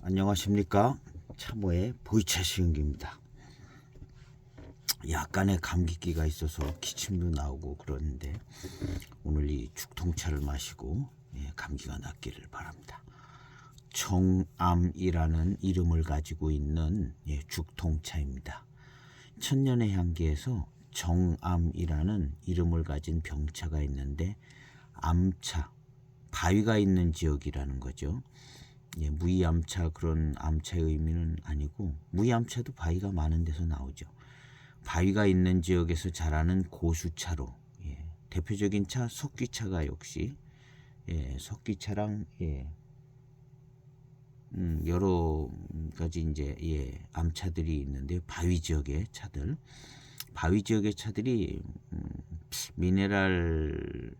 안녕하십니까. 참호의 보이차 시은기입니다. 약간의 감기기가 있어서 기침도 나오고 그러는데 오늘 이 죽통차를 마시고 감기가 낫기를 바랍니다. 정암이라는 이름을 가지고 있는 죽통차입니다. 천년의 향기에서 정암이라는 이름을 가진 병차가 있는데 암차, 바위가 있는 지역이라는 거죠. 무이암차, 그런 암차의 의미는 아니고, 무이암차도 바위가 많은 데서 나오죠. 바위가 있는 지역에서 자라는 고수차로, 대표적인 차 석귀차가 역시 석귀차랑 여러 가지 이제 암차들이 있는데, 바위 지역의 차들, 바위 지역의 차들이 미네랄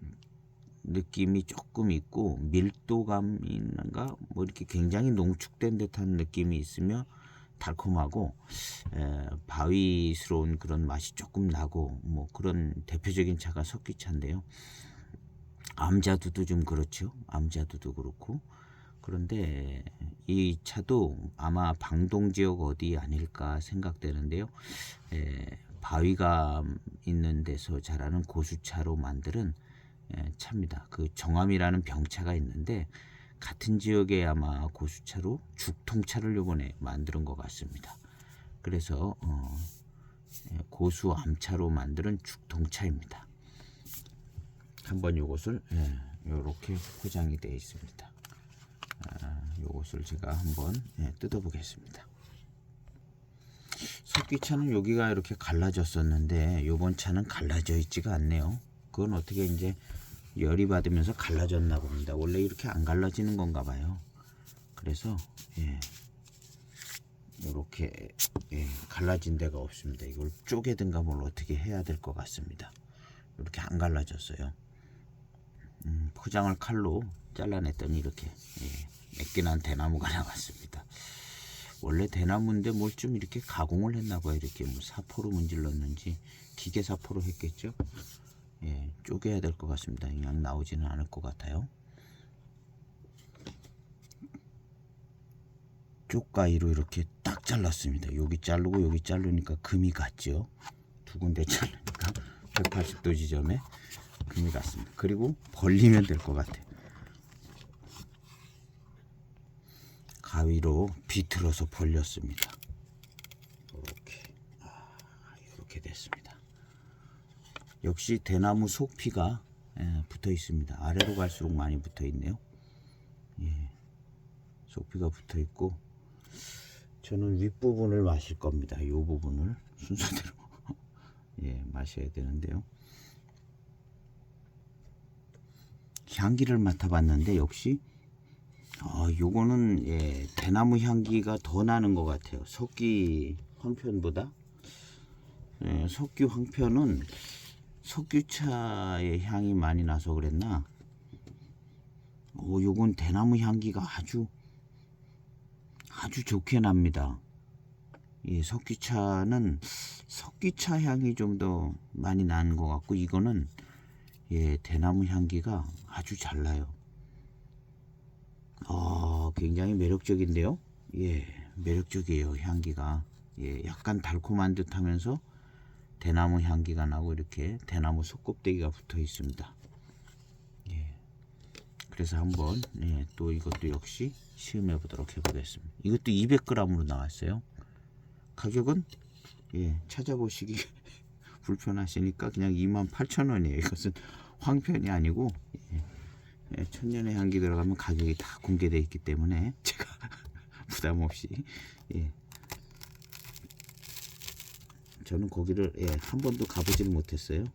느낌이 조금 있고 밀도감인가 뭐 이렇게 굉장히 농축된 듯한 느낌이 있으며 달콤하고 바위스러운 그런 맛이 조금 나고 뭐 그런 대표적인 차가 석귀차인데요. 암자두도 좀 그렇죠. 암자두도 그렇고. 그런데 이 차도 아마 방동 지역 어디 아닐까 생각되는데요. 바위가 있는 데서 자라는 고수차로 만드는 차입니다. 그 정암이라는 병차가 있는데 같은 지역에 아마 고수차로 죽통차를 이번에 만드는 것 같습니다. 그래서 고수암차로 만드는 죽통차입니다. 한번 요것을 이렇게 포장이 되어 있습니다. 요것을 제가 한번 뜯어 보겠습니다. 석귀차는 여기가 이렇게 갈라졌었는데 요번 차는 갈라져 있지가 않네요. 그건 어떻게 이제 열이 받으면서 갈라졌나 봅니다. 원래 이렇게 안 갈라지는 건가 봐요. 그래서 이렇게 갈라진 데가 없습니다. 이걸 쪼개든가 뭘 어떻게 해야 될 것 같습니다. 이렇게 안 갈라졌어요. 포장을 칼로 잘라냈더니 이렇게 매끈한 대나무가 나왔습니다. 원래 대나무인데 뭘 좀 이렇게 가공을 했나 봐요. 이렇게 뭐 사포로 문질렀는지 기계 사포로 했겠죠. 쪼개야 될 것 같습니다. 그냥 나오지는 않을 것 같아요. 쪽가위로 이렇게 딱 잘랐습니다. 여기 자르고 여기 자르니까 금이 갔죠. 두 군데 자르니까 180도 지점에 금이 갔습니다. 그리고 벌리면 될 것 같아요. 가위로 비틀어서 벌렸습니다. 이렇게 됐습니다. 역시 대나무 속피가 붙어 있습니다. 아래로 갈수록 많이 붙어 있네요. 속피가 붙어 있고, 저는 윗부분을 마실 겁니다. 이 부분을 순서대로 마셔야 되는데요. 향기를 맡아봤는데 역시 요거는 대나무 향기가 더 나는 것 같아요. 석귀 황편보다. 석귀 황편은 석귀차의 향이 많이 나서 그랬나? 요건 대나무 향기가 아주 좋게 납니다. 석귀차는 석귀차 향이 좀 더 많이 나는 것 같고, 이거는 대나무 향기가 아주 잘 나요. 굉장히 매력적인데요. 매력적이에요. 향기가 약간 달콤한 듯 하면서 대나무 향기가 나고 이렇게 대나무 속껍데기가 붙어 있습니다. 그래서 한번 또 이것도 역시 시음해 보도록 해보겠습니다. 이것도 200g으로 나왔어요. 가격은 찾아보시기 불편하시니까 그냥 28,000원이에요. 이것은 황편이 아니고 천년의 향기 들어가면 가격이 다 공개되어 있기 때문에 제가 부담 없이 저는 거기를 한 번도 가보지를 못했어요.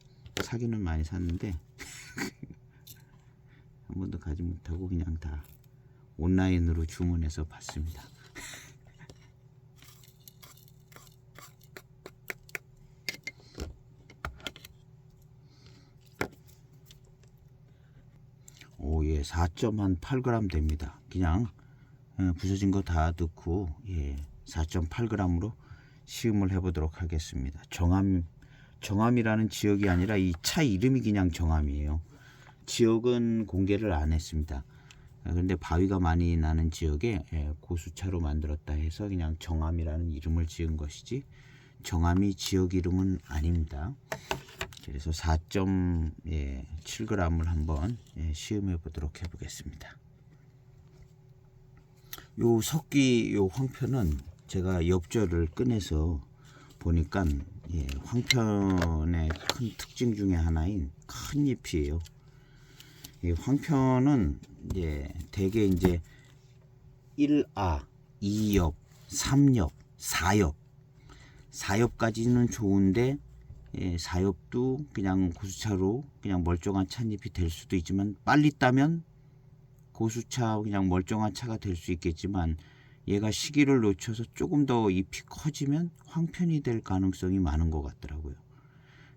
사기는 많이 샀는데 한 번도 가지 못하고 그냥 다 온라인으로 주문해서 받습니다. 오, 4.8g 됩니다. 그냥 부서진 거 다 넣고 4.8g으로 시음을 해보도록 하겠습니다. 정암이라는 지역이 아니라 이 차 이름이 그냥 정암이에요. 지역은 공개를 안 했습니다. 그런데 바위가 많이 나는 지역에 고수차로 만들었다 해서 그냥 정암이라는 이름을 지은 것이지 정암이 지역 이름은 아닙니다. 그래서 4.7g을 한번 시음해 보도록 해보겠습니다. 요 석기 요 황편은 제가 엽절을 꺼내서 보니까 황편의 큰 특징 중에 하나인 큰 잎이에요. 이 황편은 대개 이제 1아, 2엽, 3엽, 4엽, 4엽까지는 좋은데 4엽도 그냥 고수차로 그냥 멀쩡한 찻잎이 될 수도 있지만 빨리 따면 고수차 그냥 멀쩡한 차가 될 수 있겠지만 얘가 시기를 놓쳐서 조금 더 잎이 커지면 황편이 될 가능성이 많은 것 같더라고요.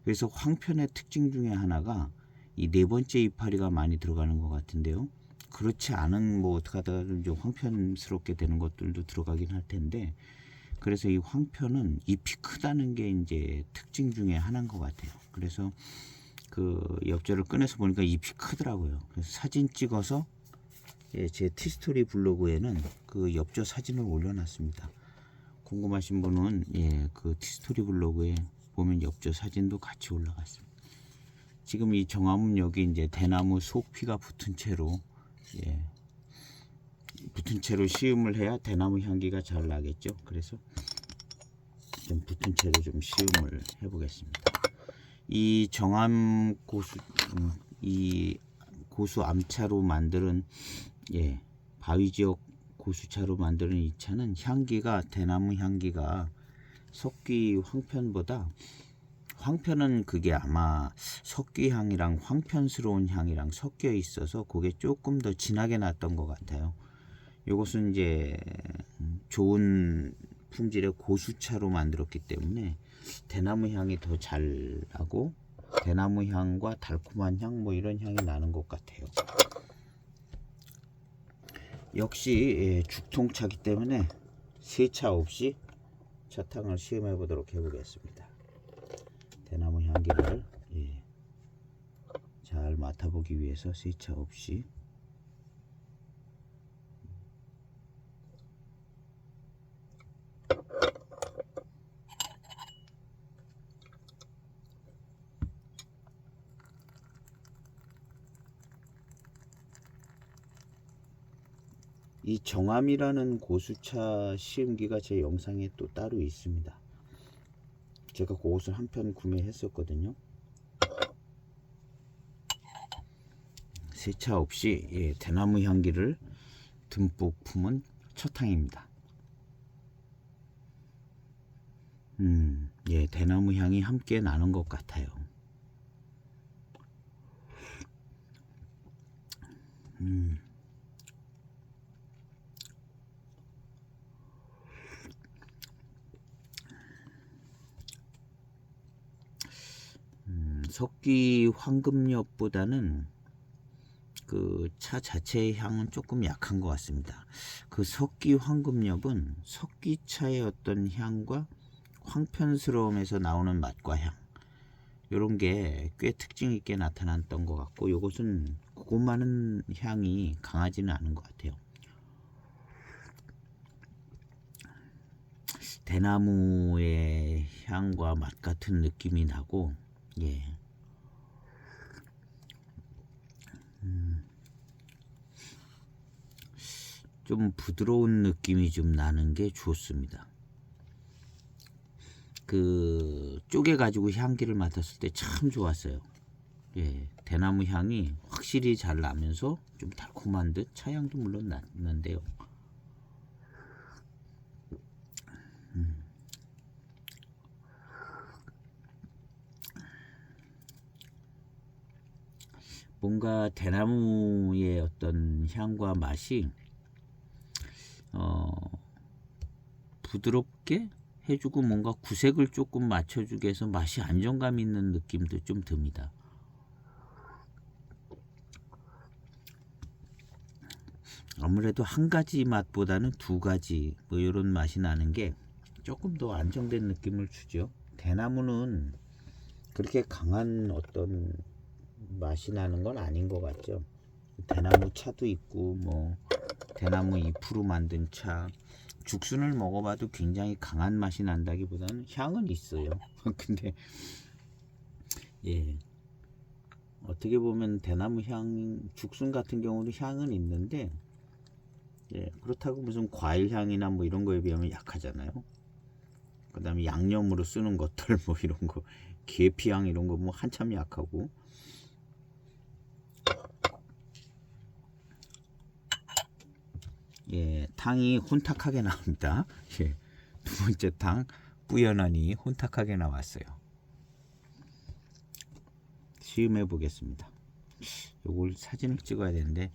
그래서 황편의 특징 중에 하나가 이 네 번째 이파리가 많이 들어가는 것 같은데요. 그렇지 않은 뭐 어떻게 하다가 좀 황편스럽게 되는 것들도 들어가긴 할 텐데, 그래서 이 황편은 잎이 크다는 게 이제 특징 중에 하나인 것 같아요. 그래서 그 엽절을 꺼내서 보니까 잎이 크더라고요. 그래서 사진 찍어서 제 티스토리 블로그에는 그 엽조 사진을 올려놨습니다. 궁금하신 분은 그 티스토리 블로그에 보면 엽조 사진도 같이 올라갔습니다. 지금 이 정암은 여기 이제 대나무 속피가 붙은 채로 붙은 채로 시음을 해야 대나무 향기가 잘 나겠죠. 그래서 좀 붙은 채로 좀 시음을 해보겠습니다. 이 정암 고수 이 고수 암차로 만드는 바위 지역 고수차로 만드는 이 차는 향기가 대나무 향기가 석귀 황편보다, 황편은 그게 아마 석귀 향이랑 황편스러운 향이랑 섞여 있어서 그게 조금 더 진하게 났던 것 같아요. 이것은 이제 좋은 품질의 고수차로 만들었기 때문에 대나무 향이 더 잘 나고 대나무 향과 달콤한 향 뭐 이런 향이 나는 것 같아요. 역시 죽통차기 때문에 세차 없이 차탕을 시음해 보도록 해보겠습니다. 대나무 향기를 잘 맡아보기 위해서 세차 없이 이 정암이라는 고수차 시음기가 제 영상에 또 따로 있습니다. 제가 그것을 한 편 구매했었거든요. 세차 없이 대나무 향기를 듬뿍 품은 첫탕입니다. 대나무 향이 함께 나는 것 같아요. 석귀 황금엽보다는 그 차 자체의 향은 조금 약한 것 같습니다. 그 석귀 황금엽은 석귀차의 어떤 향과 황편스러움에서 나오는 맛과 향, 이런 게 꽤 특징 있게 나타났던 것 같고, 이것은 그것만은 향이 강하지는 않은 것 같아요. 대나무의 향과 맛 같은 느낌이 나고, 좀 부드러운 느낌이 좀 나는 게 좋습니다. 그 쪼개가지고 향기를 맡았을 때 참 좋았어요. 대나무 향이 확실히 잘 나면서 좀 달콤한 듯, 차향도 물론 났는데요. 뭔가 대나무의 어떤 향과 맛이 부드럽게 해주고 뭔가 구색을 조금 맞춰주게 해서 맛이 안정감 있는 느낌도 좀 듭니다. 아무래도 한 가지 맛보다는 두 가지 뭐 이런 맛이 나는 게 조금 더 안정된 느낌을 주죠. 대나무는 그렇게 강한 어떤 맛이 나는 건 아닌 것 같죠. 대나무 차도 있고 뭐 대나무 잎으로 만든 차, 죽순을 먹어봐도 굉장히 강한 맛이 난다기보다는 향은 있어요. 근데 예, 어떻게 보면 대나무 향, 죽순 같은 경우는 향은 있는데 예, 그렇다고 무슨 과일 향이나 뭐 이런 거에 비하면 약하잖아요. 그 다음에 양념으로 쓰는 것들 뭐 이런 거, 계피향 이런 거 뭐 한참 약하고. 예, 탕이 혼탁하게 나옵니다. 예, 두 번째 탕 뿌연하니 혼탁하게 나왔어요. 시음해 보겠습니다. 요걸 사진을 찍어야 되는데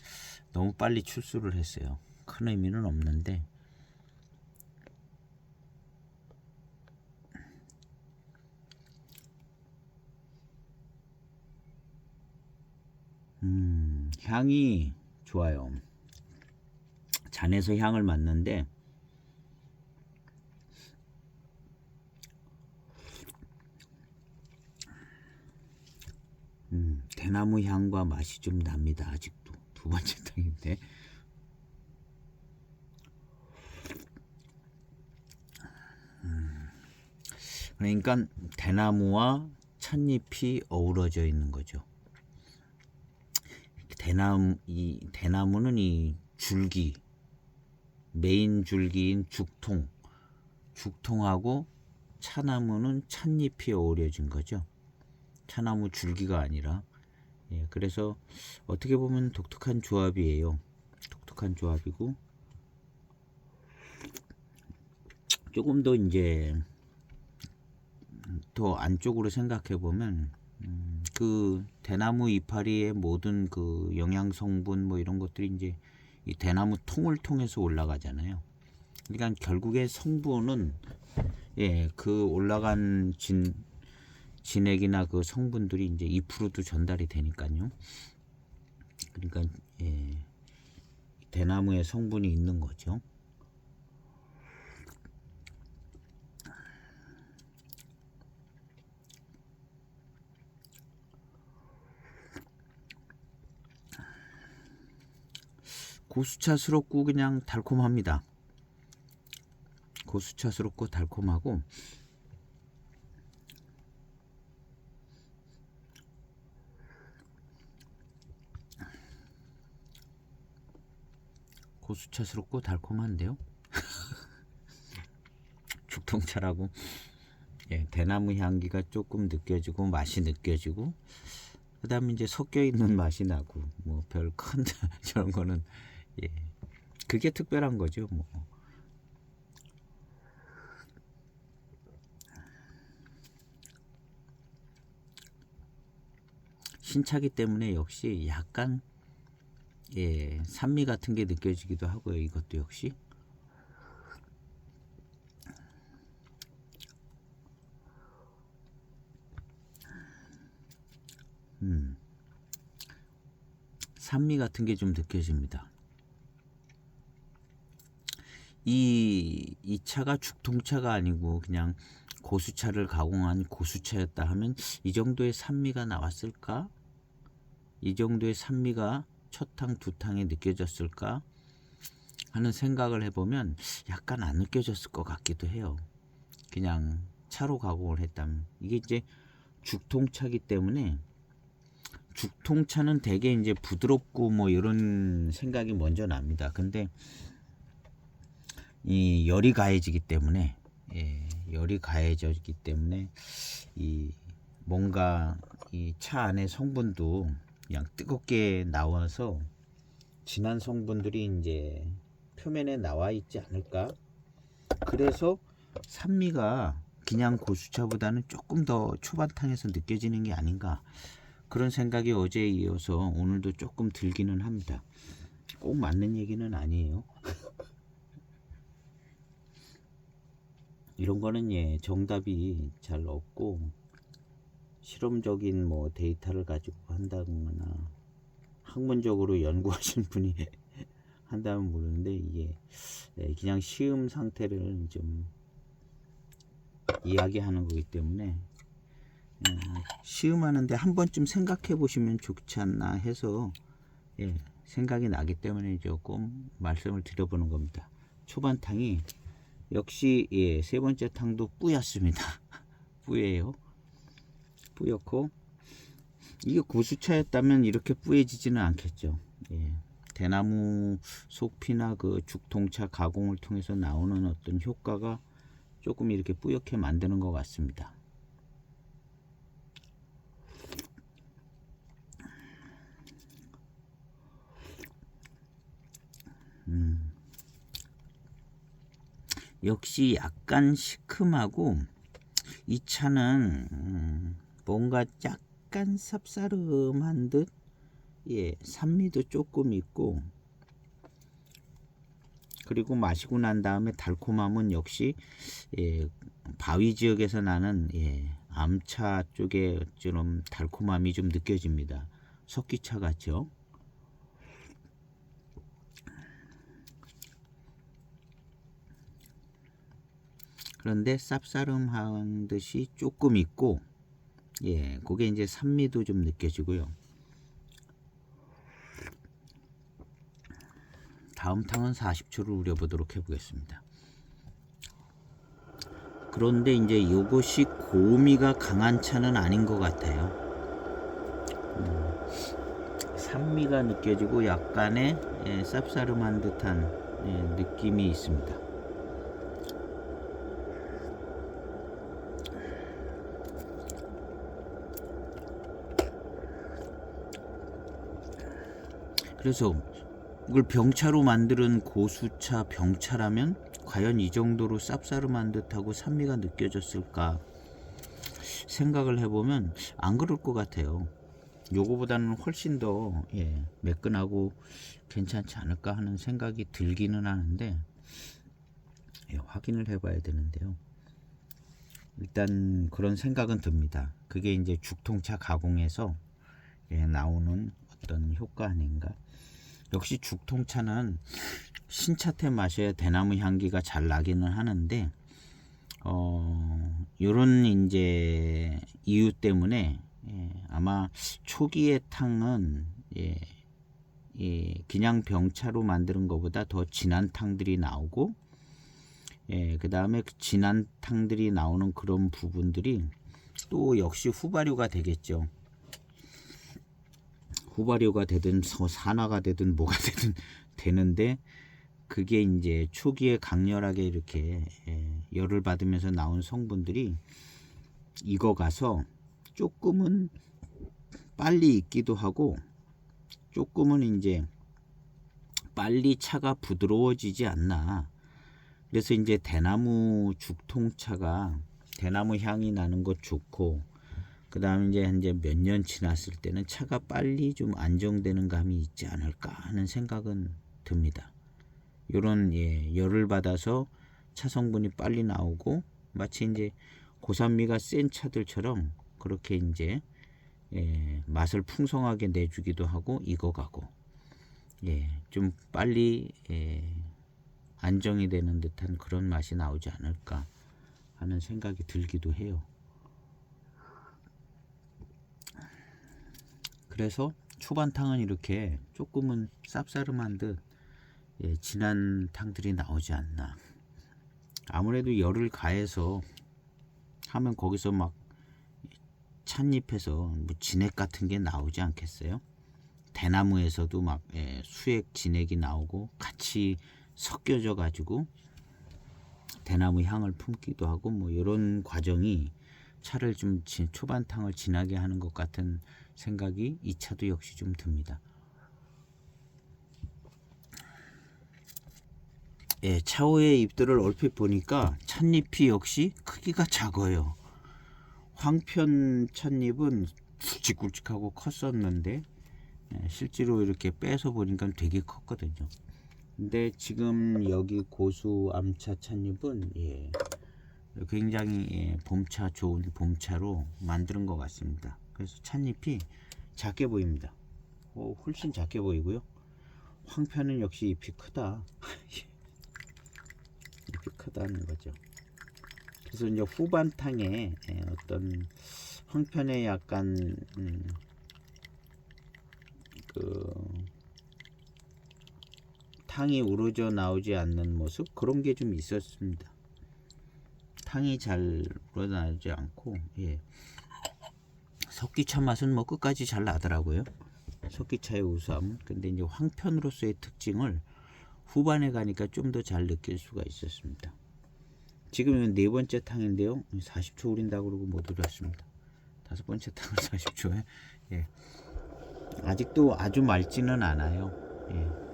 너무 빨리 출수를 했어요. 큰 의미는 없는데 향이 좋아요. 잔에서 향을 맡는데 대나무 향과 맛이 좀 납니다. 아직도 두 번째 탕인데 그러니까 대나무와 찻잎이 어우러져 있는 거죠. 대나무는 이 줄기, 메인 줄기인 죽통하고 차나무는 찻잎이 어우러진 거죠. 차나무 줄기가 아니라. 예, 그래서 어떻게 보면 독특한 조합이에요. 독특한 조합이고 조금 더 이제 더 안쪽으로 생각해 보면 그 대나무 이파리의 모든 그 영양 성분 뭐 이런 것들이 이제 이 대나무 통을 통해서 올라가잖아요. 그러니까 결국에 성분은 예, 그 올라간 진액이나 그 성분들이 이제 잎으로도 전달이 되니까요. 그러니까 예, 대나무에 성분이 있는 거죠. 고수차스럽고 그냥 달콤합니다. 고수차스럽고 달콤하고 고수차스럽고 달콤한데요. 죽통차라고 예, 대나무 향기가 조금 느껴지고 맛이 느껴지고 그 다음에 이제 섞여 있는 맛이 나고 뭐 별 큰 저런 거는 예, 그게 특별한 거죠. 뭐 신차기 때문에 역시 약간 예, 산미 같은 게 느껴지기도 하고요. 이것도 역시 산미 같은 게 좀 느껴집니다. 이 차가 죽통차가 아니고 그냥 고수차를 가공한 고수차였다 하면 이 정도의 산미가 나왔을까? 이 정도의 산미가 첫 탕, 두 탕에 느껴졌을까? 하는 생각을 해보면 약간 안 느껴졌을 것 같기도 해요. 그냥 차로 가공을 했다면. 이게 이제 죽통차기 때문에 죽통차는 되게 이제 부드럽고 뭐 이런 생각이 먼저 납니다. 근데 이 열이 가해지기 때문에 예, 열이 가해지기 때문에 이 뭔가 이 차 안에 성분도 그냥 뜨겁게 나와서 진한 성분들이 이제 표면에 나와 있지 않을까. 그래서 산미가 그냥 고수차보다는 조금 더 초반탕에서 느껴지는 게 아닌가, 그런 생각이 어제에 이어서 오늘도 조금 들기는 합니다. 꼭 맞는 얘기는 아니에요. 이런 거는 예, 정답이 잘 없고 실험적인 뭐 데이터를 가지고 한다거나 학문적으로 연구하신 분이 한다면 모르는데 이게 예, 그냥 시음 상태를 좀 이야기하는 거기 때문에 시음하는데 한 번쯤 생각해 보시면 좋지 않나 해서 생각이 나기 때문에 조금 말씀을 드려보는 겁니다. 초반탕이 역시 세 번째 탕도 뿌였습니다. 뿌예요. 뿌였고, 이게 고수차였다면 이렇게 뿌얘지지는 않겠죠. 대나무 속피나 그 죽통차 가공을 통해서 나오는 어떤 효과가 조금 이렇게 뿌옇게 만드는 것 같습니다. 역시 약간 시큼하고, 이 차는 뭔가 약간 쌉싸름한 듯, 산미도 조금 있고, 그리고 마시고 난 다음에 달콤함은 역시 바위 지역에서 나는 암차 쪽에 좀 달콤함이 좀 느껴집니다. 석기차 같죠? 그런데 쌉싸름한 듯이 조금 있고, 그게 이제 산미도 좀 느껴지고요. 다음 탕은 40초를 우려보도록 해보겠습니다. 그런데 이제 이것이 고미가 강한 차는 아닌 것 같아요. 산미가 느껴지고 약간의 쌉싸름한 듯한 느낌이 있습니다. 그래서 이걸 병차로 만드는 고수차 병차라면 과연 이 정도로 쌉싸름한 듯하고 산미가 느껴졌을까 생각을 해보면 안 그럴 것 같아요. 요거보다는 훨씬 더 매끈하고 괜찮지 않을까 하는 생각이 들기는 하는데, 확인을 해봐야 되는데요. 일단 그런 생각은 듭니다. 그게 이제 죽통차 가공에서 나오는 어떤 효과 아닌가. 역시 죽통차는 신차 때 마셔야 대나무 향기가 잘 나기는 하는데, 요런 이제 이유 때문에 아마 초기의 탕은 그냥 병차로 만드는 것보다 더 진한 탕들이 나오고, 그 다음에 진한 탕들이 나오는 그런 부분들이 또 역시 후발효가 되겠죠. 후발효가 되든 산화가 되든 뭐가 되든 되는데, 그게 이제 초기에 강렬하게 이렇게 열을 받으면서 나온 성분들이 익어가서 조금은 빨리 익기도 하고, 조금은 이제 빨리 차가 부드러워지지 않나. 그래서 이제 대나무 죽통차가 대나무 향이 나는 것 좋고, 그 다음에 이제 몇 년 지났을 때는 차가 빨리 좀 안정되는 감이 있지 않을까 하는 생각은 듭니다. 요런 열을 받아서 차 성분이 빨리 나오고, 마치 이제 고산미가 센 차들처럼 그렇게 이제 맛을 풍성하게 내주기도 하고 익어가고, 좀 빨리 안정이 되는 듯한 그런 맛이 나오지 않을까 하는 생각이 들기도 해요. 그래서 초반탕은 이렇게 조금은 쌉싸름한 듯 진한 탕들이 나오지 않나. 아무래도 열을 가해서 하면 거기서 막 찻잎에서 뭐 진액 같은 게 나오지 않겠어요? 대나무에서도 막 수액 진액이 나오고 같이 섞여져 가지고 대나무 향을 품기도 하고, 뭐 이런 과정이 차를 좀 초반탕을 진하게 하는 것 같은 생각이 이 차도 역시 좀 듭니다. 차후의 잎들을 얼핏 보니까 찻잎이 역시 크기가 작아요. 황편 찻잎은 굵직굵직하고 컸었는데, 실제로 이렇게 빼서 보니까 되게 컸거든요. 근데 지금 여기 고수 암차 찻잎은 굉장히 봄차 좋은 봄차로 만드는 것 같습니다. 그래서 찻잎이 작게 보입니다. 훨씬 작게 보이고요. 황편은 역시 잎이 크다. 잎이 크다는 거죠. 그래서 이제 후반탕에 어떤 황편에 약간 그 탕이 우러져 나오지 않는 모습, 그런 게 좀 있었습니다. 탕이 잘 우러나오지 않고, 예. 석기차 맛은 뭐 끝까지 잘 나더라고요. 석기차의 우수함. 근데 이제 황편으로서의 특징을 후반에 가니까 좀 더 잘 느낄 수가 있었습니다. 지금은 네 번째 탕인데요. 40초 우린다고 그러고 못 우렸습니다. 다섯 번째 탕을 40초에. 예. 아직도 아주 맑지는 않아요. 예.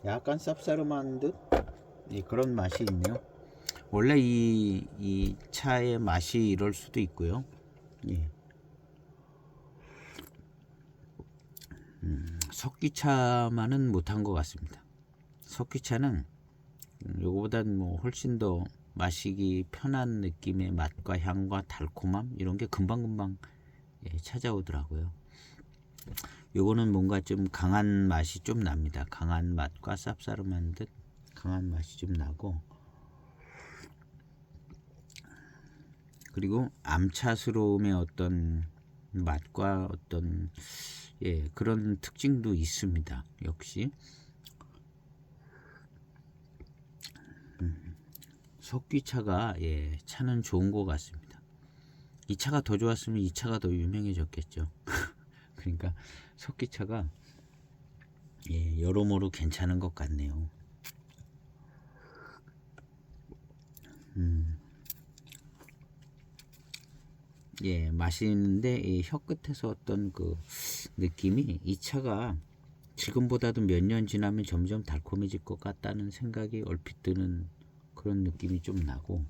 약간 쌉싸름한 듯, 예, 그런 맛이 있네요. 원래 이 차의 맛이 이럴 수도 있고요. 예. 석기차만은 못한 것 같습니다. 석기차는 요거보단 뭐 훨씬 더 마시기 편한 느낌의 맛과 향과 달콤함 이런 게 금방금방, 예, 찾아오더라고요. 요거는 뭔가 좀 강한 맛이 좀 납니다. 강한 맛과 쌉싸름한 듯 강한 맛이 좀 나고, 그리고 암차스러움의 어떤 맛과 어떤, 예, 그런 특징도 있습니다. 역시 석귀차가, 예, 차는 좋은 것 같습니다. 이 차가 더 좋았으면 이 차가 더 유명해졌겠죠. 그러니까 석귀차가, 예, 여러모로 괜찮은 것 같네요. 예, 마시는데 이 혀 끝에서 어떤 그 느낌이, 이 차가 지금보다도 몇 년 지나면 점점 달콤해질 것 같다는 생각이 얼핏 드는 그런 느낌이 좀 나고,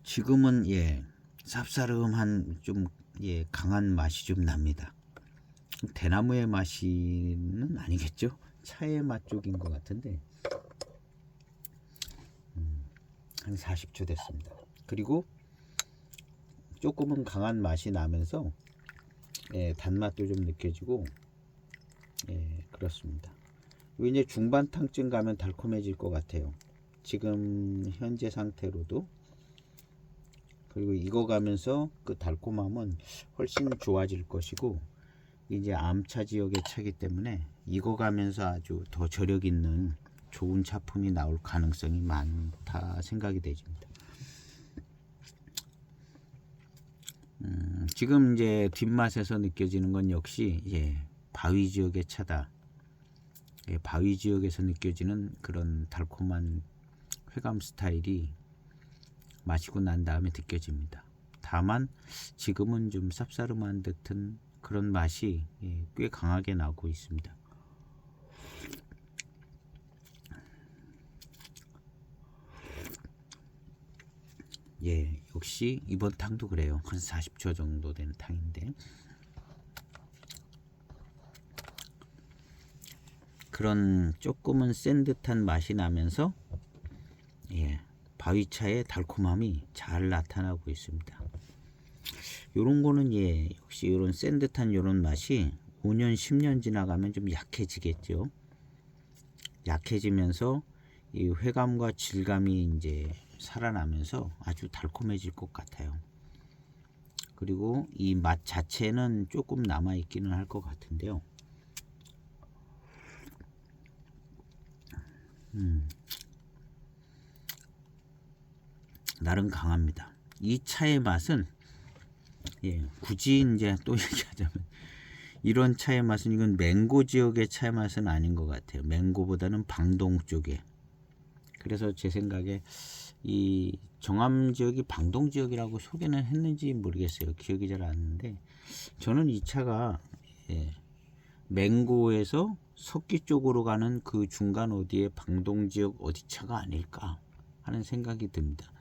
지금은, 예, 쌉싸름한 좀, 예, 강한 맛이 좀 납니다. 대나무의 맛이는 아니겠죠? 차의 맛 쪽인 것 같은데, 한 40초 됐습니다. 그리고 조금은 강한 맛이 나면서, 예, 단맛도 좀 느껴지고, 예, 그렇습니다. 이제 중반탕쯤 가면 달콤해질 것 같아요. 지금 현재 상태로도. 그리고 익어가면서 그 달콤함은 훨씬 좋아질 것이고, 이제 암차 지역의 차기 때문에 익어가면서 아주 더 저력 있는 좋은 차품이 나올 가능성이 많다 생각이 되집니다. 지금 이제 뒷맛에서 느껴지는 건 역시, 예, 바위 지역의 차다. 예, 바위 지역에서 느껴지는 그런 달콤한 회감 스타일이 마시고 난 다음에 느껴집니다. 다만 지금은 좀 쌉싸름한 듯한 그런 맛이, 예, 꽤 강하게 나오고 있습니다. 예, 역시 이번 탕도 그래요. 한 40초 정도 되는 탕인데, 그런 조금은 센 듯한 맛이 나면서, 예, 바위차의 달콤함이 잘 나타나고 있습니다. 요런 거는, 예, 역시 요런 센 듯한 요런 맛이 5년 10년 지나가면 좀 약해지겠죠. 약해지면서 이 회감과 질감이 이제 살아나면서 아주 달콤해질 것 같아요. 그리고 이 맛 자체는 조금 남아 있기는 할 것 같은데요. 나름 강합니다. 이 차의 맛은, 예, 굳이 이제 또 얘기하자면 이런 차의 맛은, 이건 맹고 지역의 차의 맛은 아닌 것 같아요. 맹고보다는 방동 쪽에. 그래서 제 생각에 이 정암 지역이 방동 지역이라고 소개는 했는지 모르겠어요. 기억이 잘 안 나는데, 저는 이 차가, 예, 맹고에서 석기 쪽으로 가는 그 중간 어디에 방동 지역 어디 차가 아닐까 하는 생각이 듭니다.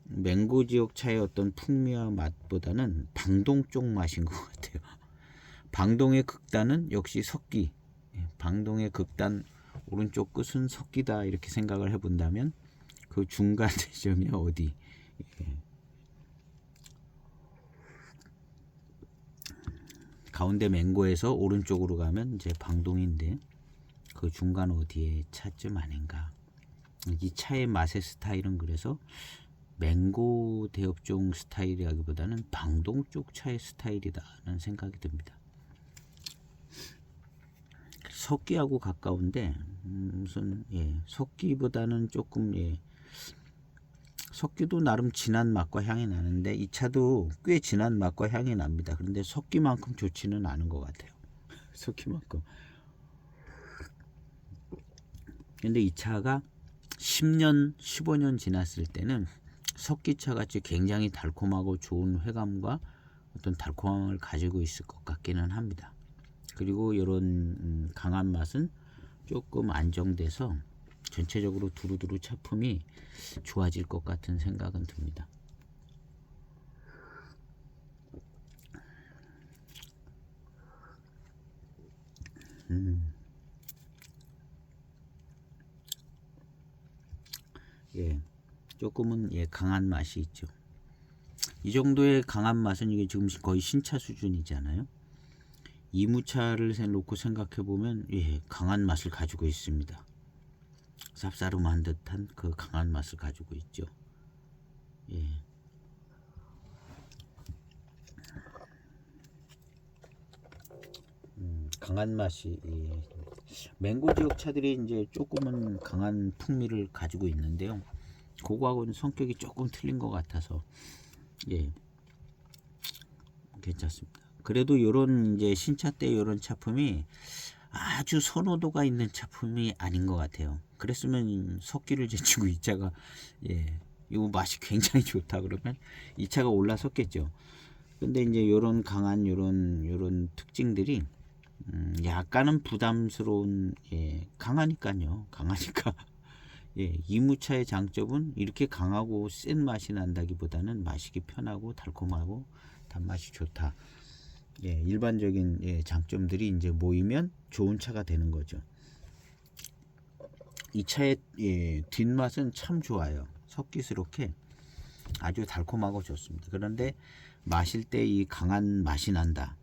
맹고 지역 차의 어떤 풍미와 맛보다는 방동 쪽 맛인 것 같아요. 방동의 극단은 역시 석기, 방동의 극단 오른쪽 끝은 석기다 이렇게 생각을 해본다면 그 중간 지점이 어디, 가운데 맹고에서 오른쪽으로 가면 이제 방동인데, 그 중간 어디에 차쯤 아닌가. 이 차의 맛의 스타일은 그래서 맹고 대업종 스타일이라기보다는 방동 쪽 차의 스타일이다라는 생각이 듭니다. 석기하고 가까운데 무슨 석기보다는 조금 석기도 나름 진한 맛과 향이 나는데 이 차도 꽤 진한 맛과 향이 납니다. 그런데 석기만큼 좋지는 않은 것 같아요. 석기만큼. 근데 이 차가 10년, 15년 지났을 때는 석기차 같이 굉장히 달콤하고 좋은 회감과 어떤 달콤함을 가지고 있을 것 같기는 합니다. 그리고 이런 강한 맛은 조금 안정돼서 전체적으로 두루두루 차품이 좋아질 것 같은 생각은 듭니다. 조금은 강한 맛이 있죠. 이 정도의 강한 맛은 이게 지금 거의 신차 수준이잖아요. 이무차를 놓고 생각해 보면 강한 맛을 가지고 있습니다. 쌉싸름한 듯한 그 강한 맛을 가지고 있죠. 강한 맛이 맹고 지역 차들이 이제 조금은 강한 풍미를 가지고 있는데요. 그거하고는 성격이 조금 틀린 것 같아서 괜찮습니다. 그래도 요런 이제 신차 때 요런 차품이 아주 선호도가 있는 차품이 아닌 것 같아요. 그랬으면 석기를 제치고 이 차가 요 맛이 굉장히 좋다 그러면 이 차가 올라섰겠죠. 근데 이제 요런 강한 요런 특징들이 약간은 부담스러운 강하니까요. 강하니까 이무차의 장점은 이렇게 강하고 센 맛이 난다기보다는 마시기 편하고 달콤하고 단맛이 좋다. 일반적인 장점들이 이제 모이면 좋은 차가 되는 거죠. 이 차의 뒷맛은 참 좋아요. 석기스럽게 아주 달콤하고 좋습니다. 그런데 마실 때 이 강한 맛이 난다.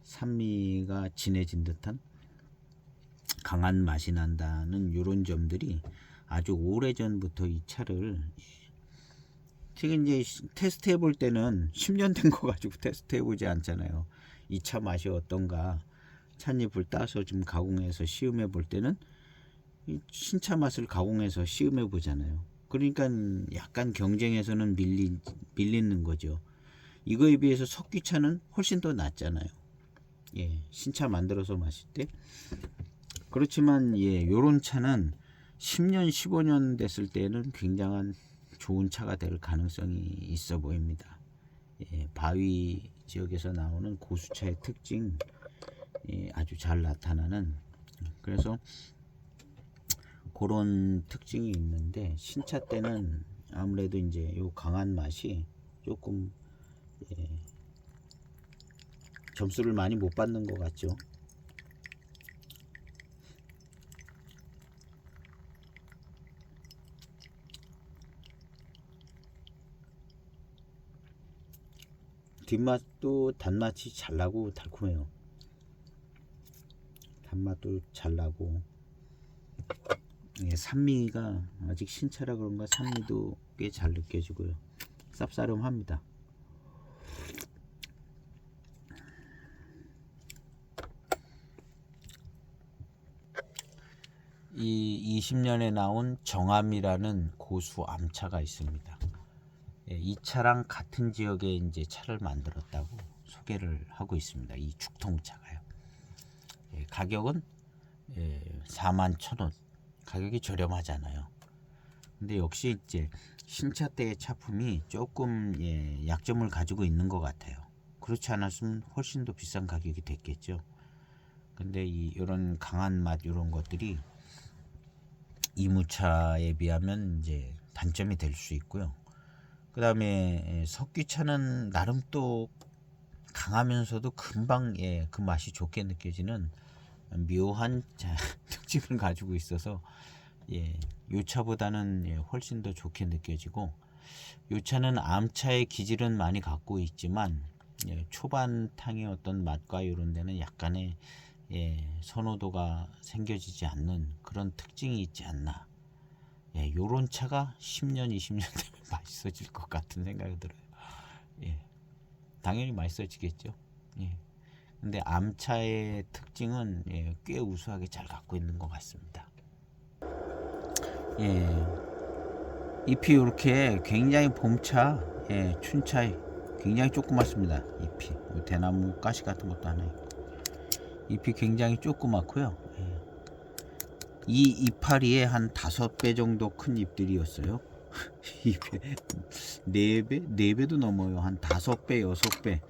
산미가 진해진 듯한 강한 맛이 난다는 이런 점들이 아주 오래전부터 이 차를 지금 이제 테스트 해볼 때는 10년 된 거 가지고 테스트 해보지 않잖아요. 이 차 맛이 어떤가 찻잎을 따서 좀 가공해서 시음해 볼 때는 신차 맛을 가공해서 시음해 보잖아요. 그러니까 약간 경쟁에서는 밀리는 거죠. 이거에 비해서 석기차는 훨씬 더 낫잖아요. 신차 만들어서 마실 때. 그렇지만 요런 차는 10년 15년 됐을 때는 굉장한 좋은 차가 될 가능성이 있어 보입니다. 바위 지역에서 나오는 고수차의 특징 아주 잘 나타나는, 그래서 그런 특징이 있는데 신차 때는 아무래도 이제 요 강한 맛이 조금 점수를 많이 못 받는 것 같죠. 뒷맛도 단맛이 잘 나고 달콤해요. 단맛도 잘 나고 산미가 아직 신차라 그런가 산미도 꽤 잘 느껴지고요. 쌉싸름합니다. 이 20년에 나온 정암이라는 고수 암차가 있습니다. 이 차랑 같은 지역에 이제 차를 만들었다고 소개를 하고 있습니다. 이 죽통차가요. 가격은 41,000원. 가격이 저렴하잖아요. 근데 역시 이제 신차 때의 차품이 조금 약점을 가지고 있는 것 같아요. 그렇지 않았으면 훨씬 더 비싼 가격이 됐겠죠. 근데 이런 강한 맛 이런 것들이 이무차에 비하면 이제 단점이 될 수 있고요. 그 다음에 석기차는 나름 또 강하면서도 금방 그 맛이 좋게 느껴지는 묘한 특징을 가지고 있어서 요 차보다는 훨씬 더 좋게 느껴지고, 요 차는 암차의 기질은 많이 갖고 있지만 초반 탕의 어떤 맛과 이런 데는 약간의 선호도가 생겨지지 않는 그런 특징이 있지 않나. 요런 차가 10년 20년 되면 맛있어질 것 같은 생각이 들어요. 당연히 맛있어지겠죠. 근데 암차의 특징은 꽤 우수하게 잘 갖고 있는 것 같습니다. 잎이 이렇게 굉장히 봄차, 춘차 굉장히 조그맣습니다. 잎이 대나무 가시 같은 것도 하나 있고 잎이 굉장히 조그맣고요. 이 이파리에 한 5배 정도 큰 잎들이었어요. 4배도 넘어요. 한 5배, 6배.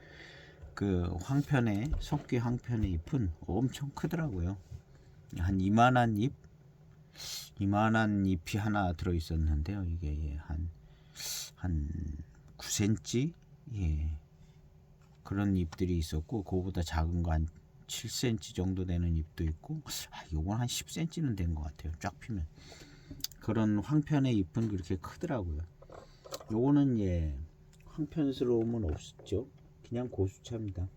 그 황편의 석귀 황편의 잎은 엄청 크더라고요. 한 이만한 잎이 하나 들어 있었는데요. 이게 한 9cm 그런 잎들이 있었고, 그거보다 작은 거 한 7cm 정도 되는 잎도 있고, 요건 한 10cm는 된 것 같아요. 쫙 피면. 그런 황편의 잎은 그렇게 크더라고요. 요거는 황편스러움은 없었죠. 그냥 고수차입니다.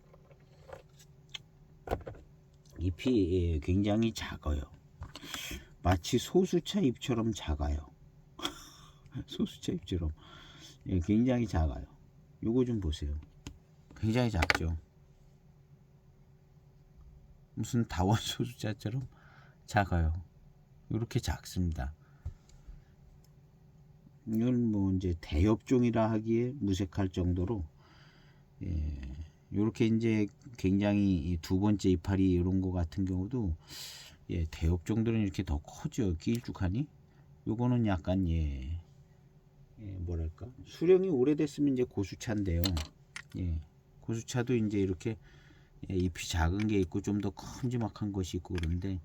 잎이 굉장히 작아요. 마치 소수차 잎처럼 작아요. 소수차 잎처럼 굉장히 작아요. 요거 좀 보세요. 굉장히 작죠. 무슨 다원 소수차처럼 작아요. 이렇게 작습니다. 이건 뭐 이제 대엽종이라 하기에 무색할 정도로 이렇게 이제 굉장히 두 번째 이파리 이런 거 같은 경우도 대엽종들은 이렇게 더 커져 길쭉하니. 요거는 약간 뭐랄까 수령이 오래됐으면 이제 고수차인데요. 고수차도 이제 이렇게 잎이 작은 게 있고 좀 더 큼지막한 것이 있고 그런데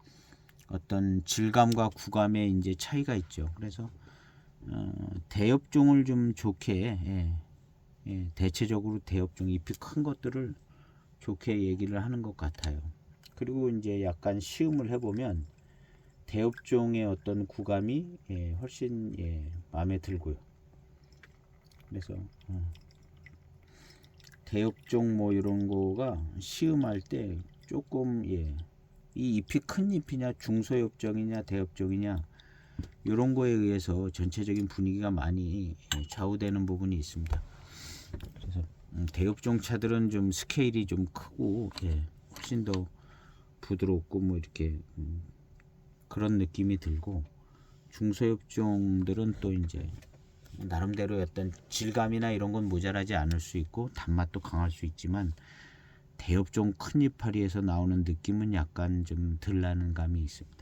어떤 질감과 구감에 이제 차이가 있죠. 그래서 대엽종을 좀 좋게 대체적으로 대엽종 잎이 큰 것들을 좋게 얘기를 하는 것 같아요. 그리고 이제 약간 시음을 해보면 대엽종의 어떤 구감이 훨씬 마음에 들고요. 그래서 대엽종 뭐 이런 거가 시음할 때 조금 이 잎이 큰 잎이냐 중소엽종이냐 대엽종이냐 이런 거에 의해서 전체적인 분위기가 많이 좌우되는 부분이 있습니다. 그래서 대엽종 차들은 좀 스케일이 좀 크고 훨씬 더 부드럽고 뭐 이렇게 그런 느낌이 들고, 중소엽종들은 또 이제 나름대로 어떤 질감이나 이런 건 모자라지 않을 수 있고 단맛도 강할 수 있지만 대엽종 큰 이파리에서 나오는 느낌은 약간 좀 덜 나는 감이 있습니다.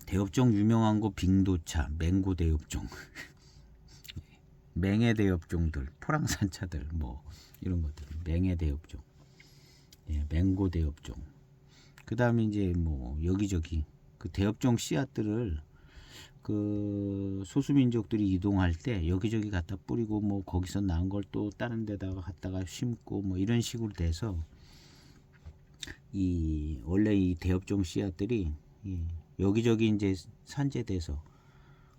대엽종 유명한 거 빙도차, 맹고 대엽종, 맹해 대엽종들, 포랑산차들 뭐 이런 것들, 맹해 대엽종, 맹고 대엽종. 그 다음에 이제 뭐 여기저기 그 대엽종 씨앗들을 그 소수민족들이 이동할 때 여기저기 갖다 뿌리고 뭐 거기서 난 걸 또 다른 데다가 갖다가 심고 뭐 이런 식으로 돼서 원래 이 대엽종 씨앗들이 여기저기 이제 산재돼서,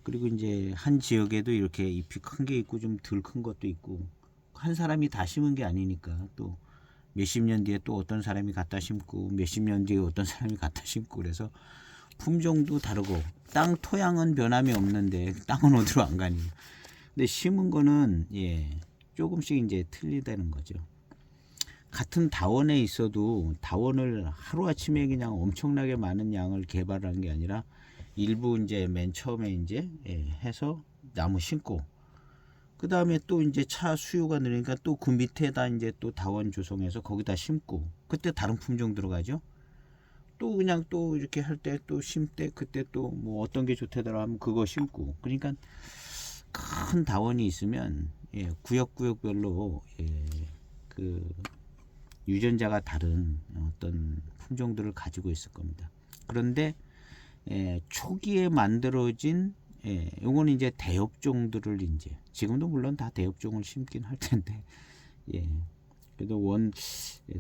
그리고 이제 한 지역에도 이렇게 잎이 큰 게 있고 좀 덜 큰 것도 있고, 한 사람이 다 심은 게 아니니까 또 몇십 년 뒤에 또 어떤 사람이 갖다 심고 몇십 년 뒤에 어떤 사람이 갖다 심고, 그래서 품종도 다르고 땅 토양은 변함이 없는데 땅은 어디로 안 가니. 근데 심은 거는 조금씩 이제 틀리다는 거죠. 같은 다원에 있어도 다원을 하루아침에 그냥 엄청나게 많은 양을 개발한 게 아니라 일부 이제 맨 처음에 이제 해서 나무 심고, 그 다음에 또 이제 차 수요가 늘으니까 또 그 밑에다 이제 또 다원 조성해서 거기다 심고, 그때 다른 품종 들어가죠. 또 그냥 또 이렇게 할 때 또 심때 그때 또 뭐 어떤 게 좋다더라 하면 그거 심고. 그러니까 큰 다원이 있으면 구역구역별로 그 유전자가 다른 어떤 품종들을 가지고 있을 겁니다. 그런데 초기에 만들어진 요거는 이제 대엽종들을 이제 지금도 물론 다 대엽종을 심긴 할 텐데 그래도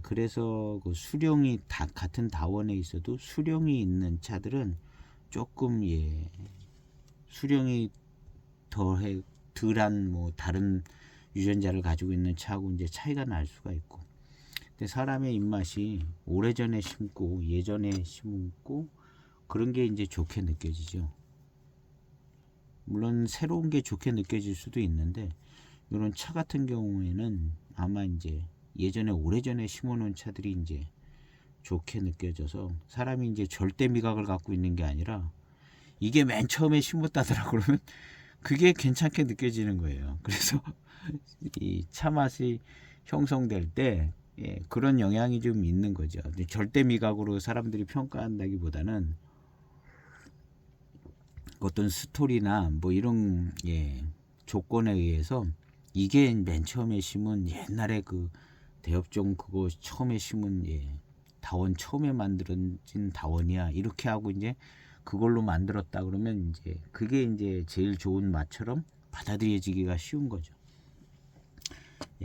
그래서 그 수령이 다 같은 다원에 있어도 수령이 있는 차들은 조금 수령이 덜 덜한 뭐 다른 유전자를 가지고 있는 차하고 이제 차이가 날 수가 있고. 근데 사람의 입맛이 오래전에 심고 예전에 심고 그런 게 이제 좋게 느껴지죠. 물론 새로운 게 좋게 느껴질 수도 있는데 이런 차 같은 경우에는 아마 이제 예전에 오래전에 심어놓은 차들이 이제 좋게 느껴져서 사람이 이제 절대 미각을 갖고 있는 게 아니라 이게 맨 처음에 심었다더라 그러면 그게 괜찮게 느껴지는 거예요. 그래서 이 차 맛이 형성될 때 그런 영향이 좀 있는 거죠. 절대 미각으로 사람들이 평가한다기보다는 어떤 스토리나 뭐 이런 조건에 의해서 이게 맨 처음에 심은 옛날에 그 대엽종 그거 처음에 심은 다원 처음에 만들어진 다원이야 이렇게 하고 이제 그걸로 만들었다 그러면 이제 그게 이제 제일 좋은 맛처럼 받아들여지기가 쉬운 거죠.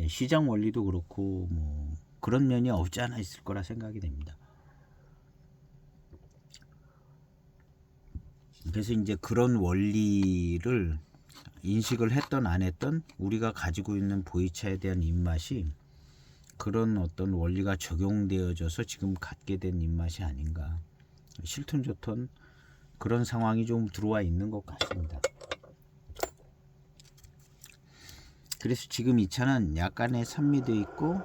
시장 원리도 그렇고 뭐 그런 면이 없지 않아 있을 거라 생각이 됩니다. 그래서 이제 그런 원리를 인식을 했던 안 했던 우리가 가지고 있는 보이차에 대한 입맛이 그런 어떤 원리가 적용되어져서 지금 갖게 된 입맛이 아닌가. 싫든 좋든 그런 상황이 좀 들어와 있는 것 같습니다. 그래서 지금 이 차는 약간의 산미도 있고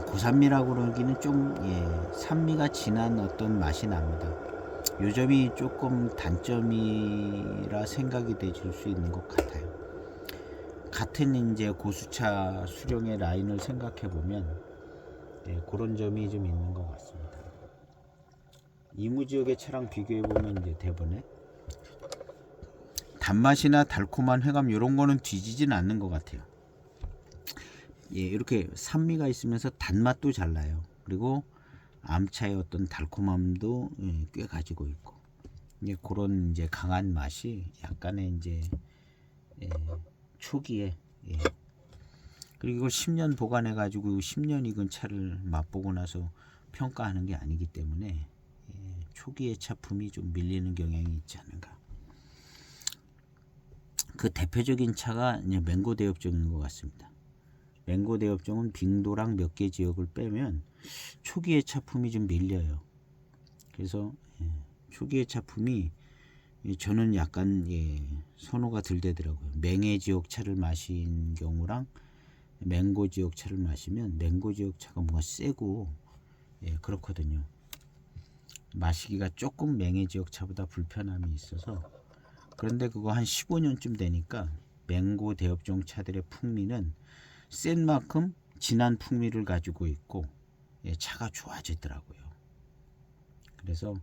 고산미라고 그러기는 좀 산미가 진한 어떤 맛이 납니다. 요 점이 조금 단점이라 생각이 되실 수 있는 것 같아요. 같은 이제 고수차 수령의 라인을 생각해 보면 그런 점이 좀 있는 것 같습니다. 이무 지역의 차랑 비교해 보면 이제 대번에 단맛이나 달콤한 회감 이런 거는 뒤지진 않는 것 같아요. 이렇게 산미가 있으면서 단맛도 잘 나요. 그리고 암차의 어떤 달콤함도 꽤 가지고 있고 그런 이제 강한 맛이 약간의 이제 초기에 그리고 10년 보관해 가지고 10년 익은 차를 맛보고 나서 평가하는 게 아니기 때문에 초기의 차품이 좀 밀리는 경향이 있지 않은가. 그 대표적인 차가 이제 맹고 대엽종인 것 같습니다. 맹고 대엽종은 빙도랑 몇 개 지역을 빼면 초기의 차품이 좀 밀려요. 그래서 초기의 차품이 저는 약간 선호가 덜 되더라고요. 맹해 지역 차를 마신 경우랑 맹고 지역 차를 마시면 맹고 지역 차가 뭔가 세고 그렇거든요. 마시기가 조금 맹해 지역 차보다 불편함이 있어서 그런데 그거 한 15년쯤 되니까 맹고 대엽종 차들의 풍미는 센 만큼 진한 풍미를 가지고 있고 차가 좋아지더라고요. 그래서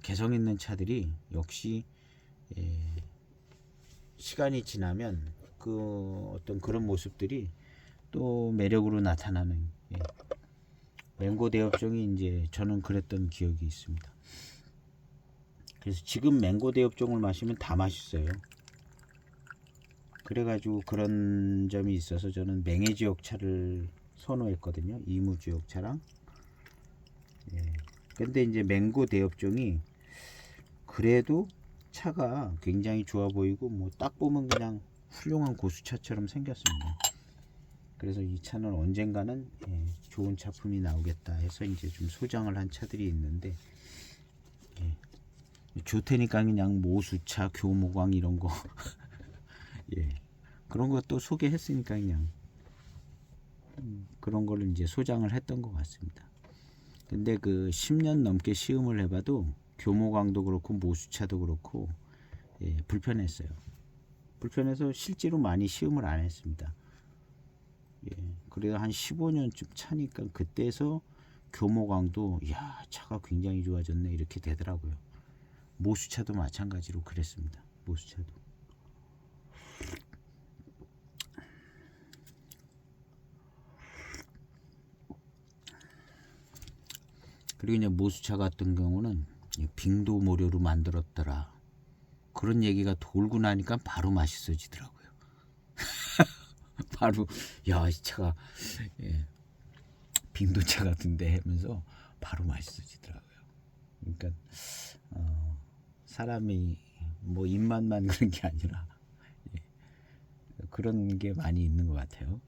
개성 있는 차들이 역시 시간이 지나면 그 어떤 그런 모습들이 또 매력으로 나타나는 맹고 대엽종이 이제 저는 그랬던 기억이 있습니다. 그래서 지금 맹고 대엽종을 마시면 다 맛있어요. 그래가지고 그런 점이 있어서 저는 맹해 지역 차를 선호했거든요. 이무 지역 차랑. 근데 이제 맹고 대엽종이 그래도 차가 굉장히 좋아 보이고 뭐 딱 보면 그냥 훌륭한 고수차처럼 생겼습니다. 그래서 이 차는 언젠가는 좋은 차품이 나오겠다 해서 이제 좀 소장을 한 차들이 있는데 좋테니까 그냥 모수차, 교무광 이런 거 그런 것도 소개했으니까 그냥 그런 걸 이제 소장을 했던 것 같습니다. 근데 그 10년 넘게 시음을 해봐도 교모광도 그렇고 모수차도 그렇고 불편했어요. 불편해서 실제로 많이 시음을 안 했습니다. 그래도 한 15년쯤 차니까 그때서 교모광도 야 차가 굉장히 좋아졌네 이렇게 되더라고요. 모수차도 마찬가지로 그랬습니다. 모수차도. 그리고 이제 모수차 같은 경우는 빙도 모료로 만들었더라 그런 얘기가 돌고 나니까 바로 맛있어지더라고요. 바로 야 이 차가 빙도차 같은데 하면서 바로 맛있어지더라고요. 그러니까 사람이 뭐 입맛만 그런 게 아니라 예, 그런 게 많이 있는 것 같아요.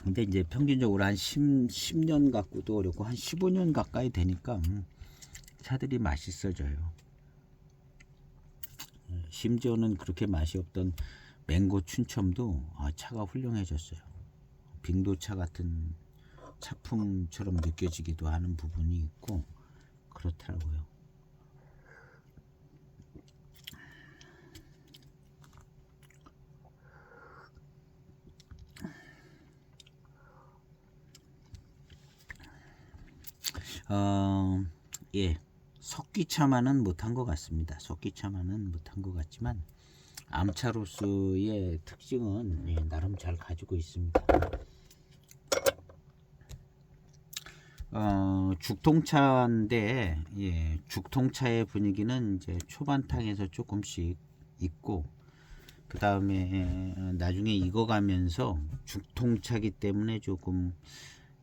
근데 이제 평균적으로 한 10년 갖고도 어렵고 한 15년 가까이 되니까 차들이 맛있어져요. 심지어는 그렇게 맛이 없던 맹고 춘첨도 차가 훌륭해졌어요. 빙도차 같은 차품처럼 느껴지기도 하는 부분이 있고 그렇더라고요. 예, 석기차만은 못한 것 같습니다. 석기차만은 못한 것 같지만 암차로서의 특징은 예, 나름 잘 가지고 있습니다. 죽통차인데 예, 죽통차의 분위기는 이제 초반탕에서 조금씩 있고 그 다음에 나중에 익어가면서 죽통차기 때문에 조금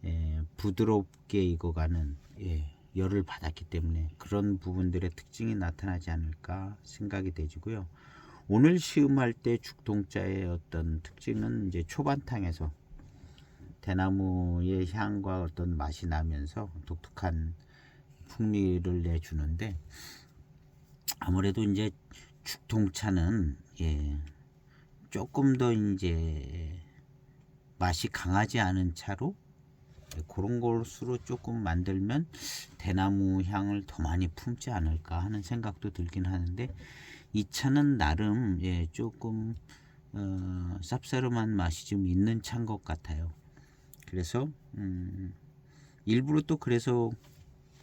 예, 부드럽게 익어가는 예, 열을 받았기 때문에 그런 부분들의 특징이 나타나지 않을까 생각이 되지고요. 오늘 시음할 때 죽통차의 어떤 특징은 이제 초반탕에서 대나무의 향과 어떤 맛이 나면서 독특한 풍미를 내주는데 아무래도 이제 죽통차는 예, 조금 더 이제 맛이 강하지 않은 차로 그런 것으로 조금 만들면 대나무 향을 더 많이 품지 않을까 하는 생각도 들긴 하는데 이 차는 나름 예, 조금 쌉싸름한 맛이 좀 있는 차인 것 같아요. 그래서 일부러 또 그래서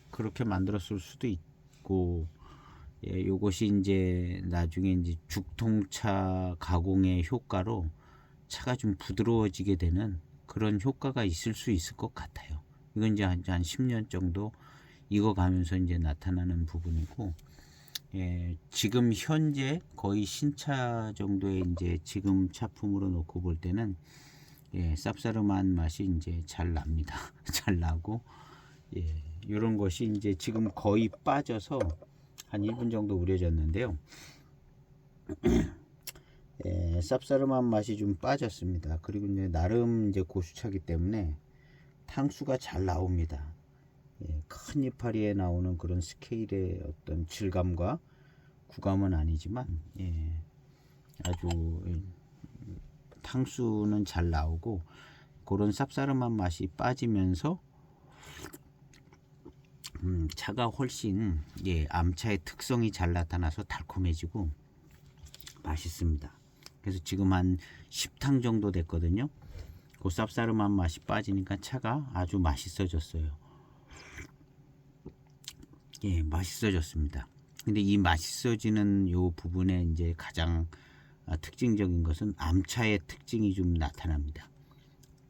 그렇게 만들었을 수도 있고 예, 요것이 이제 나중에 이제 죽통차 가공의 효과로 차가 좀 부드러워지게 되는 그런 효과가 있을 수 있을 것 같아요. 이건 이제 한 10년 정도 익어가면서 이제 나타나는 부분이고 예, 지금 현재 거의 신차 정도의 이제 지금 차품으로 놓고 볼 때는 예, 쌉싸름한 맛이 이제 잘 납니다. 잘 나고 예, 이런 것이 이제 지금 거의 빠져서 한 1분 정도 우려졌는데요. 예, 쌉싸름한 맛이 좀 빠졌습니다. 그리고 이제 나름 이제 고수차기 때문에 탕수가 잘 나옵니다. 예, 큰 이파리에 나오는 그런 스케일의 어떤 질감과 구감은 아니지만 예, 아주 탕수는 잘 나오고 그런 쌉싸름한 맛이 빠지면서 차가 훨씬 예, 암차의 특성이 잘 나타나서 달콤해지고 맛있습니다. 그래서 지금 한 10탕 정도 됐거든요. 그 쌉싸름한 맛이 빠지니까 차가 아주 맛있어졌어요. 예, 맛있어졌습니다. 근데 이 맛있어지는 요 부분에 이제 가장 특징적인 것은 암차의 특징이 좀 나타납니다.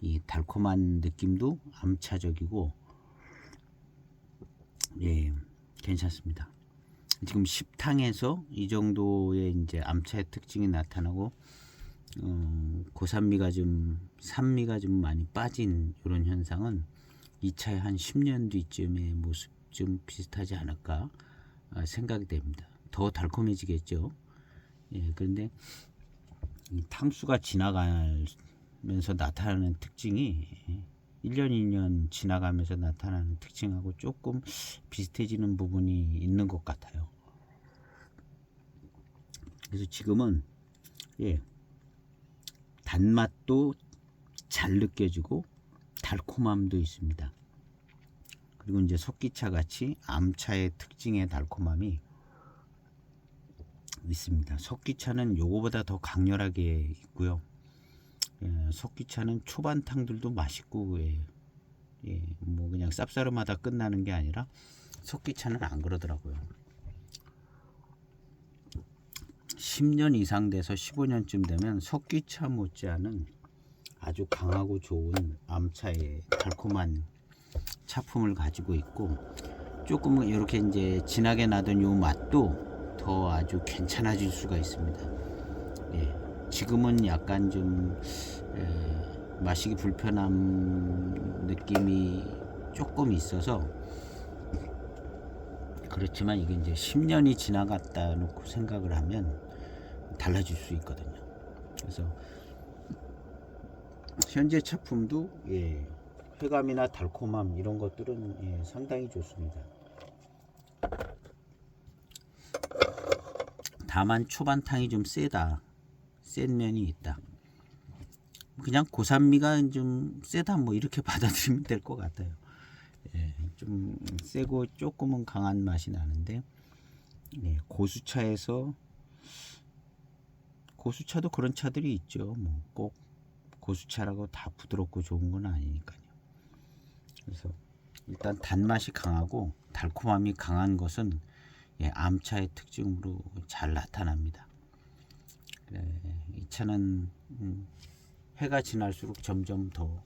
이 달콤한 느낌도 암차적이고 예, 괜찮습니다. 지금 10탕에서 이 정도의 이제 암차의 특징이 나타나고 고산미가 좀 산미가 좀 많이 빠진 이런 현상은 이 차의 한 10년 뒤쯤의 모습 좀 비슷하지 않을까 생각이 됩니다. 더 달콤해지겠죠. 예, 그런데 이 탕수가 지나가면서 나타나는 특징이 1년 2년 지나가면서 나타나는 특징하고 조금 비슷해지는 부분이 있는 것 같아요. 그래서 지금은 예, 단맛도 잘 느껴지고 달콤함도 있습니다. 그리고 이제 석기차 같이 암차의 특징의 달콤함이 있습니다. 석기차는 요거보다 더 강렬하게 있고요. 예, 석기차는 초반탕들도 맛있고 예, 뭐 그냥 쌉싸름하다 끝나는 게 아니라 석기차는 안 그러더라고요. 10년 이상 돼서 15년쯤 되면 석기차 못지않은 아주 강하고 좋은 암차의 달콤한 차품을 가지고 있고 조금 이렇게 이제 진하게 나던 요 맛도 더 아주 괜찮아질 수가 있습니다. 예, 지금은 약간 좀 마시기 불편한 느낌이 조금 있어서 그렇지만 이게 이제 10년이 지나갔다 놓고 생각을 하면 달라질 수 있거든요. 그래서 현재 차품도 회감이나 달콤함 이런 것들은 상당히 좋습니다. 다만 초반탕이 좀 센 면이 있다. 그냥 고산미가 좀 세다 뭐 이렇게 받아들이면 될 것 같아요. 좀 세고 조금은 강한 맛이 나는데 고수차도 그런 차들이 있죠. 뭐 꼭 고수차라고 다 부드럽고 좋은 건 아니니까요. 그래서 일단 단맛이 강하고 달콤함이 강한 것은 암차의 특징으로 잘 나타납니다. 이 차는 해가 지날수록 점점 더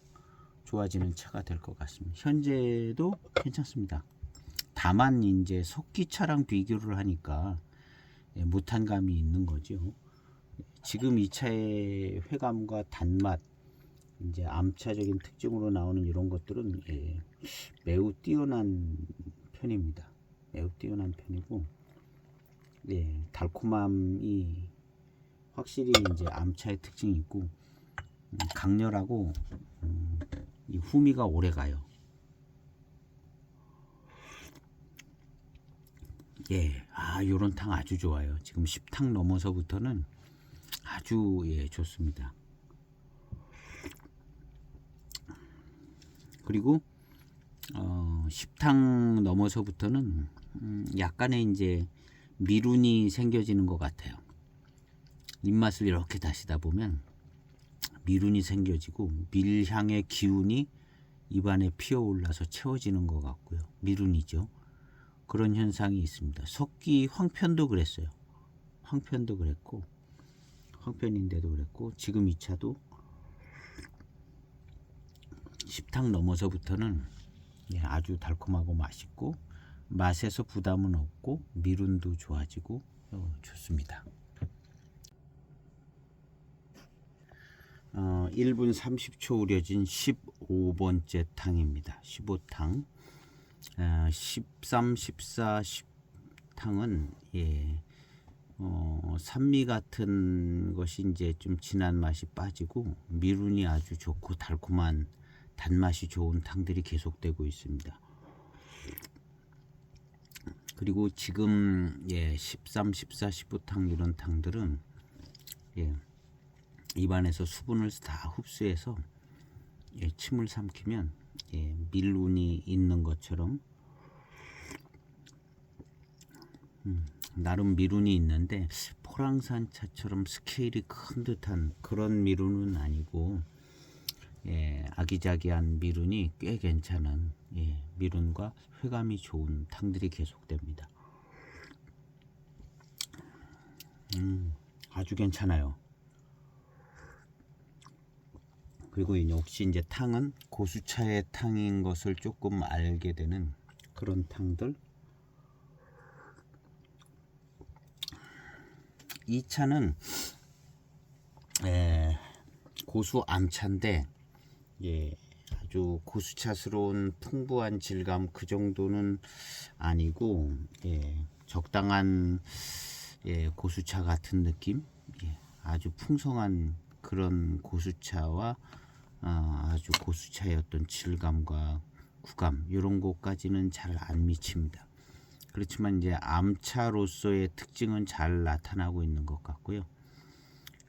좋아지는 차가 될 것 같습니다. 현재도 괜찮습니다. 다만 이제 석기차랑 비교를 하니까 무탄감이 있는 거죠. 지금 이 차의 회감과 단맛, 이제 암차적인 특징으로 나오는 이런 것들은 매우 뛰어난 편입니다. 매우 뛰어난 편이고, 달콤함이 확실히 이제 암차의 특징이 있고, 강렬하고 이 후미가 오래 가요. 요런 탕 아주 좋아요. 지금 10탕 넘어서부터는 아주 좋습니다. 그리고 10탕 넘어서부터는 약간의 이제 미룬이 생겨지는 것 같아요. 입맛을 이렇게 다시다 보면 미룬이 생겨지고 밀향의 기운이 입안에 피어올라서 채워지는 것 같고요. 미룬이죠. 그런 현상이 있습니다. 석기 황편도 그랬어요. 황편도 그랬고, 황편인데도 그랬고, 지금 이 차도 10탕 넘어서부터는 아주 달콤하고 맛있고, 맛에서 부담은 없고 미룬도 좋아지고 좋습니다. 1분 30초 우려진 15번째 탕입니다. 15탕. 13, 14, 10탕은 산미 같은 것이 이제 좀 진한 맛이 빠지고 미룬이 아주 좋고 달콤한 단맛이 좋은 탕들이 계속되고 있습니다. 그리고 지금 13, 14, 15탕 이런 탕들은 입안에서 수분을 다 흡수해서 침을 삼키면 밀운이 있는 것처럼 나름 미룬이 있는데 포랑산 차처럼 스케일이 큰 듯한 그런 미룬은 아니고 아기자기한 미룬이 꽤 괜찮은 미룬과 회감이 좋은 탕들이 계속됩니다. 아주 괜찮아요. 그리고 역시 이제 탕은 고수차의 탕인 것을 조금 알게 되는 그런 탕들. 이 차는 고수 암차인데 아주 고수차스러운 풍부한 질감 그 정도는 아니고 적당한 고수차 같은 느낌, 아주 풍성한 그런 고수차와 아주 고수차의 어떤 질감과 구감 이런 것까지는 잘 안 미칩니다. 그렇지만 이제 암차로서의 특징은 잘 나타나고 있는 것 같고요.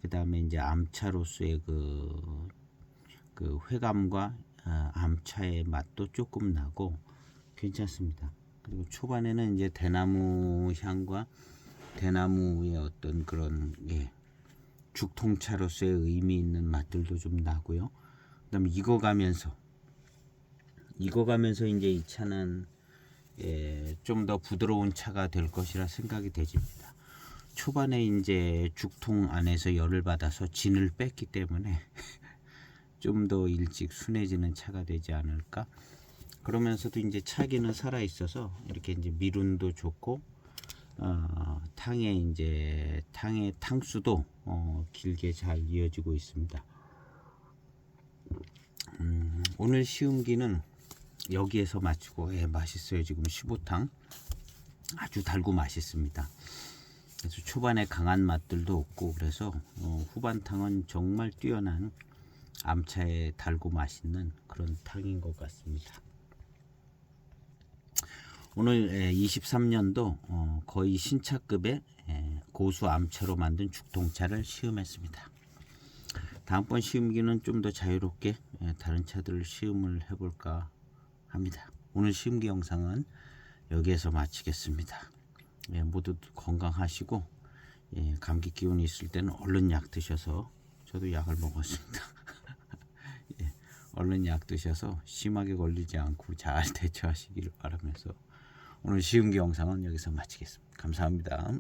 그 다음에 이제 암차로서의 그 회감과 암차의 맛도 조금 나고 괜찮습니다. 그리고 초반에는 이제 대나무 향과 대나무의 어떤 그런 죽통차로서의 의미 있는 맛들도 좀 나고요. 그 다음에 익어가면서 이제 이 차는 좀 더 부드러운 차가 될 것이라 생각이 되집니다. 초반에 이제 죽통 안에서 열을 받아서 진을 뺐기 때문에 좀 더 일찍 순해지는 차가 되지 않을까. 그러면서도 이제 차기는 살아 있어서 이렇게 이제 미룬도 좋고 탕의 탕수도 길게 잘 이어지고 있습니다. 오늘 시음기는 여기에서 마치고 맛있어요. 지금 15탕 아주 달고 맛있습니다. 그래서 초반에 강한 맛들도 없고 그래서 후반탕은 정말 뛰어난 암차에 달고 맛있는 그런 탕인 것 같습니다. 오늘 23년도 거의 신차급의 고수 암차로 만든 죽통차를 시음했습니다. 다음번 시음기는 좀 더 자유롭게 다른 차들을 시음을 해볼까 합니다. 오늘 시음기 영상은 여기에서 마치겠습니다. 모두 건강하시고 감기 기운이 있을 때는 얼른 약 드셔서, 저도 약을 먹었습니다. 얼른 약 드셔서 심하게 걸리지 않고 잘 대처하시기를 바라면서 오늘 시음기 영상은 여기서 마치겠습니다. 감사합니다.